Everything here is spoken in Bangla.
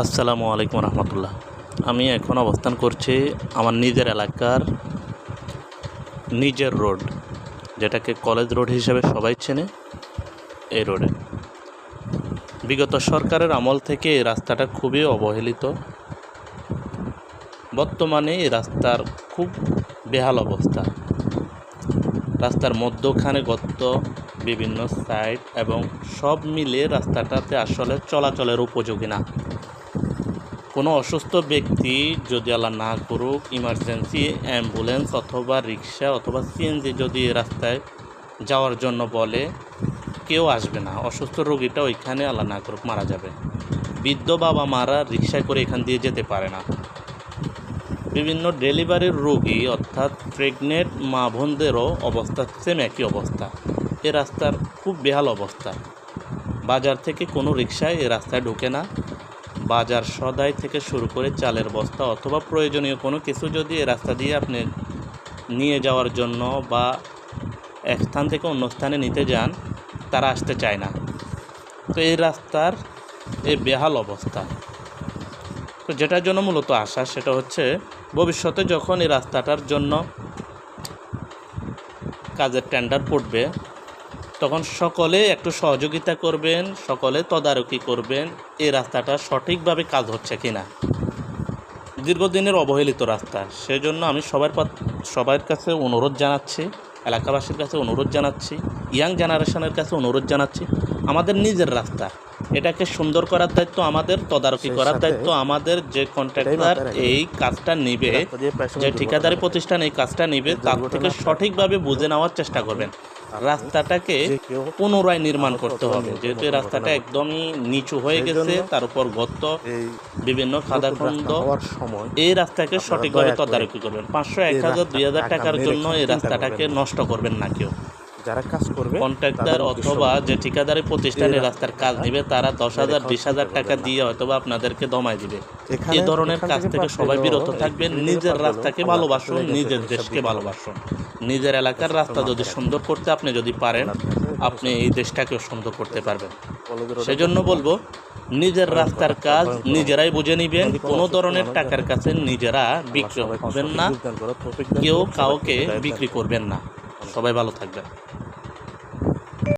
আসসালামু আলাইকুম রহমতুল্লাহ। আমি এখন অবস্থান করছি আমার নিজের এলাকার নিজের রোড, যেটাকে কলেজ রোড হিসেবে সবাই চেনে, এই রোডে। বিগত সরকারের আমল থেকে এই রাস্তাটা খুবই অবহেলিত। বর্তমানে এই রাস্তার খুব বেহাল অবস্থা। রাস্তার মধ্যখানে গর্ত, বিভিন্ন সাইড এবং সব মিলিয়ে রাস্তাটাতে আসলে চলাচলের উপযোগী না। কোনো অসুস্থ ব্যক্তি, যদি আল্লাহ না করুক, ইমার্জেন্সি অ্যাম্বুলেন্স অথবা রিক্সা অথবা সিএনজি যদি রাস্তায় যাওয়ার জন্য বলে, কেউ আসবে না। অসুস্থ রোগীটা ওইখানে আল্লাহ না করুক মারা যাবে। বৃদ্ধ বাবা মারা রিক্সায় করে এখান দিয়ে যেতে পারে না। বিভিন্ন ডেলিভারির রোগী অর্থাৎ প্রেগনেন্ট মা বোনদেরও অবস্থা সেম একই অবস্থা। এ রাস্তার খুব বেহাল অবস্থা। বাজার থেকে কোনো রিক্সায় এ রাস্তায় ঢোকে না। বাজার সদাই থেকে শুরু করে চালের বস্তা অথবা প্রয়োজনীয় কোনো কিছু যদি এ রাস্তা দিয়ে আপনি নিয়ে যাওয়ার জন্য বা এক স্থান থেকে অন্য স্থানে নিতে যান, তারা আসতে চায় না। তো এই রাস্তার এই বেহাল অবস্থা, তো যেটার জন্য মূলত আসা, সেটা হচ্ছে ভবিষ্যতে যখন এই রাস্তাটার জন্য কাজের টেন্ডার পড়বে, তখন সকলে একটু সহযোগিতা করবেন, সকলে তদারকি করবেন এই রাস্তাটা সঠিকভাবে কাজ হচ্ছে কিনা। দীর্ঘদিনের অবহেলিত রাস্তা, সেজন্য আমি সবার কাছে অনুরোধ জানাচ্ছি, এলাকাবাসীর কাছে অনুরোধ জানাচ্ছি, ইয়াং জেনারেশনের কাছে অনুরোধ জানাচ্ছি, আমাদের নিজের রাস্তা, এটাকে সুন্দর করার দায়িত্ব আমাদের, তদারকি করার দায়িত্ব আমাদের। যে কন্ট্রাক্টর এই কাজটা নিবে, যে ঠিকাদারি প্রতিষ্ঠান এই কাজটা নিবে, তার থেকে সঠিকভাবে বুঝে নেওয়ার চেষ্টা করবেন। রাস্তাটাকে পুনরায় নির্মাণ করতে হবে, যেহেতু এই রাস্তাটা একদমই নিচু হয়ে গেছে, তার উপর গর্ত, বিভিন্ন খাদাখন্দ। এই রাস্তাকে সঠিকভাবে তদারকি করবেন। 500, 1000, 2000 টাকার জন্য এই রাস্তাটাকে নষ্ট করবেন না কেউ। যারা কাজ করবে, কন্ট্রাক্টর অথবা যে ঠিকাদারি প্রতিষ্ঠানে রাস্তার কাজ নেবে, তারা 10,000, 20,000 টাকা দিয়ে হয়তোবা আপনাদেরকে দমায় দিবে। এই ধরনের কাজ থেকে সবাই বিরত থাকবেন। নিজের রাস্তাকে ভালোবাসুন, নিজের দেশকে ভালোবাসুন। নিজের এলাকার রাস্তা যদি সুন্দর করতে আপনি যদি পারেন, আপনি এই দেশটাকেও সুন্দর করতে পারবেন। সেজন্য বলবো, নিজের রাস্তার কাজ নিজেরাই বুঝে নিবেন। কোনো ধরনের টাকার কাছে নিজেরা বিক্রি হবেন না, কেউ কাউকে বিক্রি করবেন না। সবাই ভালো থাকবেন।